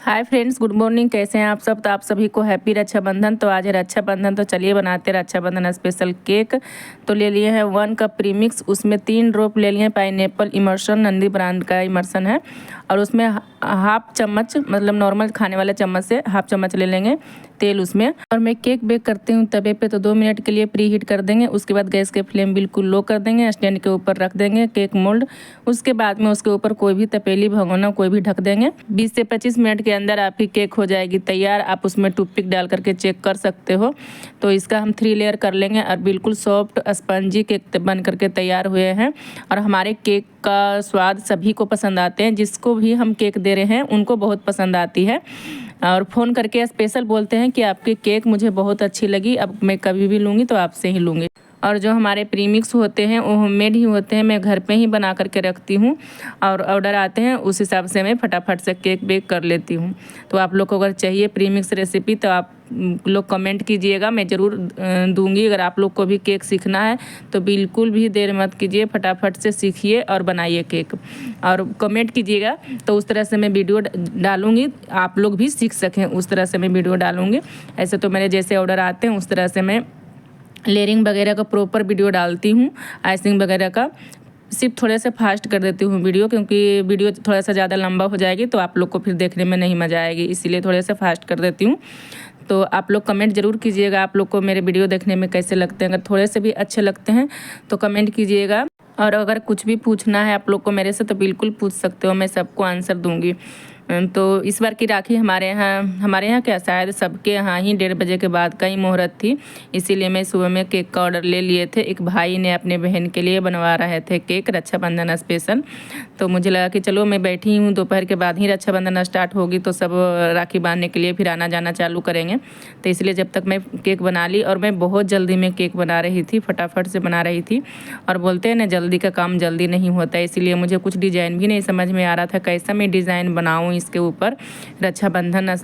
Hi friends, good morning. कैसे हैं आप सब? तो आप सभी को हैप्पी रक्षाबंधन। तो आज है रक्षाबंधन, तो चलिए बनाते हैं रक्षाबंधन स्पेशल केक। तो ले लिए हैं 1 कप प्रीमिक्स, उसमें 3 ड्रॉप ले लिए पाइनएप्पल इमर्शन, नंदी ब्रांड का इमर्शन है। और उसमें हाफ चम्मच, मतलब नॉर्मल खाने वाले चम्मच से हाफ चम्मच ले लेंगे तेल उसमें। और मैं केक बेक करती हूँ तवे पे, तो 2 मिनट के लिए प्री हीट कर देंगे। उसके बाद गैस के फ्लेम बिल्कुल लो कर देंगे, स्टैंड के ऊपर रख देंगे केक मोल्ड। उसके बाद में उसके ऊपर कोई भी तपेली भगोना कोई भी ढक देंगे। 20 से 25 मिनट के अंदर आपकी केक हो जाएगी तैयार। आप उसमें टूथपिक डाल करके चेक कर सकते हो। तो इसका हम 3 लेयर कर लेंगे और बिल्कुल सॉफ्ट स्पंजी केक बन करके तैयार हुए हैं। और हमारे केक का स्वाद सभी को पसंद आते हैं, जिसको भी हम केक दे रहे हैं उनको बहुत पसंद आती है। और फ़ोन करके स्पेशल बोलते हैं कि आपकी केक मुझे बहुत अच्छी लगी, अब मैं कभी भी लूँगी तो आपसे ही लूँगी। और जो हमारे प्रीमिक्स होते हैं वो होममेड ही होते हैं, मैं घर पे ही बना करके रखती हूँ। और ऑर्डर आते हैं उस हिसाब से मैं फटाफट से केक बेक कर लेती हूँ। तो आप लोग को अगर चाहिए प्रीमिक्स रेसिपी तो आप लोग कमेंट कीजिएगा, मैं ज़रूर दूंगी। अगर आप लोग को भी केक सीखना है तो बिल्कुल भी देर मत कीजिए, फटाफट से सीखिए और बनाइए केक। और कमेंट कीजिएगा तो उस तरह से मैं वीडियो डालूँगी, आप लोग भी सीख सकें उस तरह से मैं वीडियो डालूँगी। ऐसे तो मेरे जैसे ऑर्डर आते हैं उस तरह से मैं लेयरिंग वगैरह का प्रॉपर वीडियो डालती हूँ। आइसिंग वगैरह का सिर्फ थोड़े से फास्ट कर देती हूँ वीडियो, क्योंकि वीडियो थोड़ा सा ज़्यादा लंबा हो जाएगी तो आप लोग को फिर देखने में नहीं मज़ा आएगी, इसीलिए थोड़े से फास्ट कर देती हूँ। तो आप लोग कमेंट ज़रूर कीजिएगा आप लोग को मेरे वीडियो देखने में कैसे लगते हैं। अगर थोड़े से भी अच्छे लगते हैं तो कमेंट कीजिएगा। और अगर कुछ भी पूछना है आप लोग को मेरे से तो बिल्कुल पूछ सकते हो, मैं सबको आंसर दूंगी। तो इस बार की राखी हमारे यहाँ क्या शायद सबके यहाँ ही 1:30 बजे के बाद का ही मुहूर्त थी, इसीलिए मैं सुबह में केक का ऑर्डर ले लिए थे। एक भाई ने अपने बहन के लिए बनवा रहे थे केक रक्षाबंधन स्पेशल। तो मुझे लगा कि चलो मैं बैठी हूँ, दोपहर के बाद ही रक्षाबंधन स्टार्ट होगी तो सब राखी बांधने के लिए फिर आना जाना चालू करेंगे। तो इसलिए जब तक मैं केक बना ली, और मैं बहुत जल्दी में केक बना रही थी, फटाफट से बना रही थी। और बोलते हैं ना जल्दी का काम जल्दी नहीं होता, इसीलिए मुझे कुछ डिज़ाइन भी नहीं समझ में आ रहा था कैसा मैं डिज़ाइन बनाऊँ इसके ऊपर। रक्षाबंधन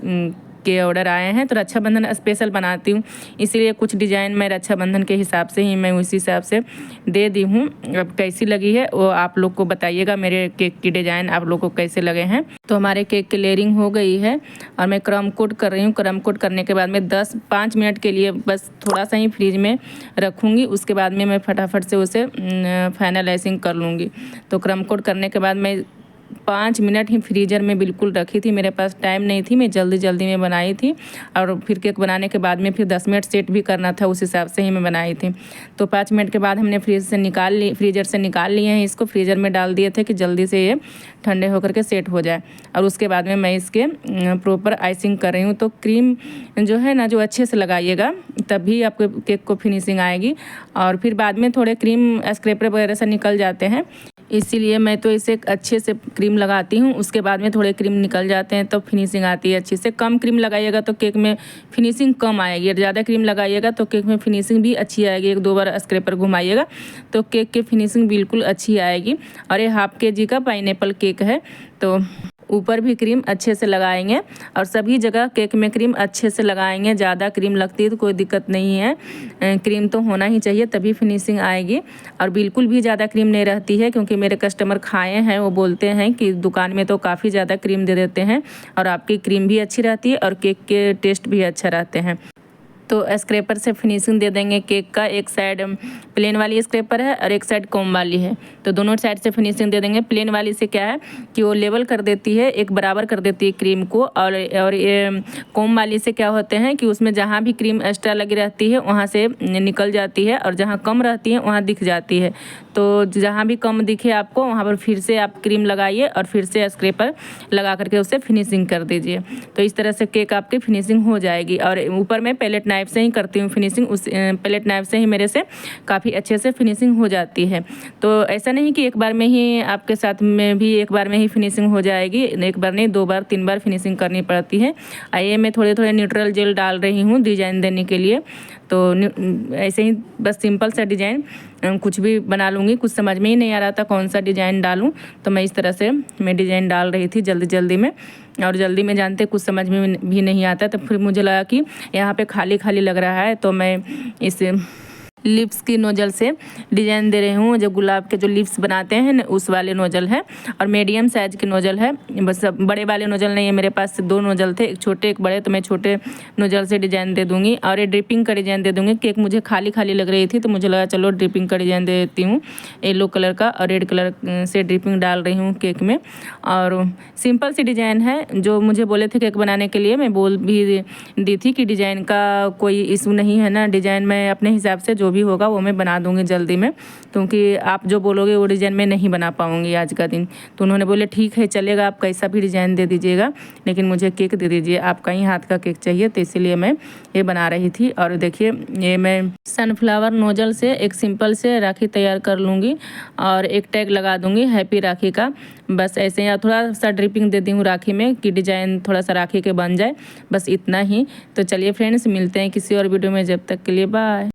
के ऑर्डर आए हैं तो रक्षाबंधन स्पेशल बनाती हूँ, इसीलिए कुछ डिज़ाइन मैं रक्षाबंधन के हिसाब से ही मैं उसी हिसाब से दे दी हूँ। अब कैसी लगी है वो आप लोग को बताइएगा, मेरे केक की डिज़ाइन आप लोग को कैसे लगे हैं। तो हमारे केक की लेयरिंग हो गई है और मैं क्रम कोट कर रही हूँ। क्रम कोट करने के बाद में 5 मिनट के लिए बस थोड़ा सा ही फ्रीज में रखूँगी, उसके बाद में मैं फटाफट से उसे फाइनलाइजिंग कर लूँगी। तो क्रम कोट करने के बाद मैं 5 मिनट ही फ्रीज़र में बिल्कुल रखी थी, मेरे पास टाइम नहीं थी, मैं जल्दी में बनाई थी। और फिर केक बनाने के बाद में फिर 10 मिनट सेट भी करना था, उस हिसाब से ही मैं बनाई थी। तो 5 मिनट के बाद हमने फ्रीज़र से निकाल लिए हैं, इसको फ्रीज़र में डाल दिए थे कि जल्दी से ये ठंडे होकर के सेट हो जाए। और उसके बाद में मैं इसके प्रॉपर आइसिंग कर रही हूँ। तो क्रीम जो है ना जो अच्छे से लगाइएगा, तभी आपके केक को फिनिशिंग आएगी। और फिर बाद में थोड़े क्रीम स्क्रैपर वगैरह से निकल जाते हैं, इसीलिए मैं तो इसे अच्छे से क्रीम लगाती हूँ। उसके बाद में थोड़े क्रीम निकल जाते हैं तो फिनिशिंग आती है अच्छे से। कम क्रीम लगाइएगा तो केक में फिनिशिंग कम आएगी, और ज़्यादा क्रीम लगाइएगा तो केक में फिनिशिंग भी अच्छी आएगी। 1-2 बार स्क्रैपर घुमाइएगा तो केक की फिनिशिंग बिल्कुल अच्छी आएगी। और ये हाफ kg का पाइनएप्पल केक है, तो ऊपर भी क्रीम अच्छे से लगाएंगे और सभी जगह केक में क्रीम अच्छे से लगाएंगे। ज़्यादा क्रीम लगती है तो कोई दिक्कत नहीं है, क्रीम तो होना ही चाहिए तभी फिनिशिंग आएगी। और बिल्कुल भी ज़्यादा क्रीम नहीं रहती है, क्योंकि मेरे कस्टमर खाए हैं, वो बोलते हैं कि दुकान में तो काफ़ी ज़्यादा क्रीम दे देते हैं, और आपकी क्रीम भी अच्छी रहती है और केक के टेस्ट भी अच्छा रहते हैं। तो स्क्रैपर से फिनिशिंग दे देंगे केक का। एक साइड प्लेन वाली स्क्रैपर है और एक साइड कॉम वाली है, तो दोनों साइड से फिनिशिंग दे देंगे। प्लेन वाली से क्या है कि वो लेवल कर देती है, एक बराबर कर देती है क्रीम को। और ये कॉम वाली से क्या होते हैं कि उसमें जहाँ भी क्रीम एक्स्ट्रा लगी रहती है वहाँ से निकल जाती है, और जहाँ कम रहती है वहाँ दिख जाती है। तो जहाँ भी कम दिखे आपको वहाँ पर फिर से आप क्रीम लगाइए और फिर से स्क्रैपर लगा करके उसे फिनिशिंग कर दीजिए। तो इस तरह से केक आपकी फिनिशिंग हो जाएगी। और ऊपर मैं पैलेट नाइफ से ही करती हूँ फिनिशिंग, उस पैलेट नाइफ से ही मेरे से काफ़ी अच्छे से फिनिशिंग हो जाती है। तो ऐसा नहीं कि एक बार में ही आपके साथ में भी एक बार में ही फिनिशिंग हो जाएगी, एक बार नहीं 2 बार 3 बार फिनिशिंग करनी पड़ती है। आइए मैं थोड़े न्यूट्रल जेल डाल रही हूँ डिज़ाइन देने के लिए। तो ऐसे ही बस सिंपल सा डिज़ाइन कुछ भी बना लूँगी। कुछ समझ में ही नहीं आ रहा था कौन सा डिज़ाइन डालूँ, तो मैं इस तरह से मैं डिज़ाइन डाल रही थी जल्दी में। और जल्दी में जानते कुछ समझ में भी नहीं आता, तो फिर मुझे लगा कि यहाँ पे खाली लग रहा है, तो मैं इस लिप्स की नोजल से डिजाइन दे रही हूँ। जो गुलाब के जो लिप्स बनाते हैं ना उस वाले नोजल है और मीडियम साइज की नोजल है। बस बड़े वाले नोजल नहीं है, मेरे पास 2 नोजल थे, एक छोटे एक बड़े, तो मैं छोटे नोजल से डिजाइन दे दूंगी। और ये ड्रिपिंग का डिजाइन दे दूंगी। केक मुझे खाली खाली लग रही थी तो मुझे लगा चलो ड्रिपिंग का डिजाइन दे देती हूँ। येलो कलर का और रेड कलर से ड्रिपिंग डाल रही हूँ केक में। और सिंपल सी डिजाइन है जो मुझे बोले थे केक बनाने के लिए, मैं बोल भी दी थी कि डिजाइन का कोई इशू नहीं है ना, डिजाइन मैं अपने हिसाब से जो भी होगा वो मैं बना दूंगी जल्दी में, क्योंकि आप जो बोलोगे वो डिजाइन मैं नहीं बना पाऊंगी आज का दिन। तो उन्होंने बोले ठीक है चलेगा, आप कैसा भी डिजाइन दे दीजिएगा लेकिन मुझे केक दे दीजिए, आपका ही हाथ का केक चाहिए। तो इसीलिए मैं ये बना रही थी। और देखिए ये मैं सनफ्लावर नोजल से एक सिंपल से राखी तैयार कर लूँगी और एक टैग लगा दूंगी हैप्पी राखी का। बस ऐसे ही थोड़ा सा ड्रिपिंग दे दी हूँ राखी में कि डिजाइन थोड़ा सा राखी के बन जाए, बस इतना ही। तो चलिए फ्रेंड्स मिलते हैं किसी और वीडियो में, जब तक के लिए बाय।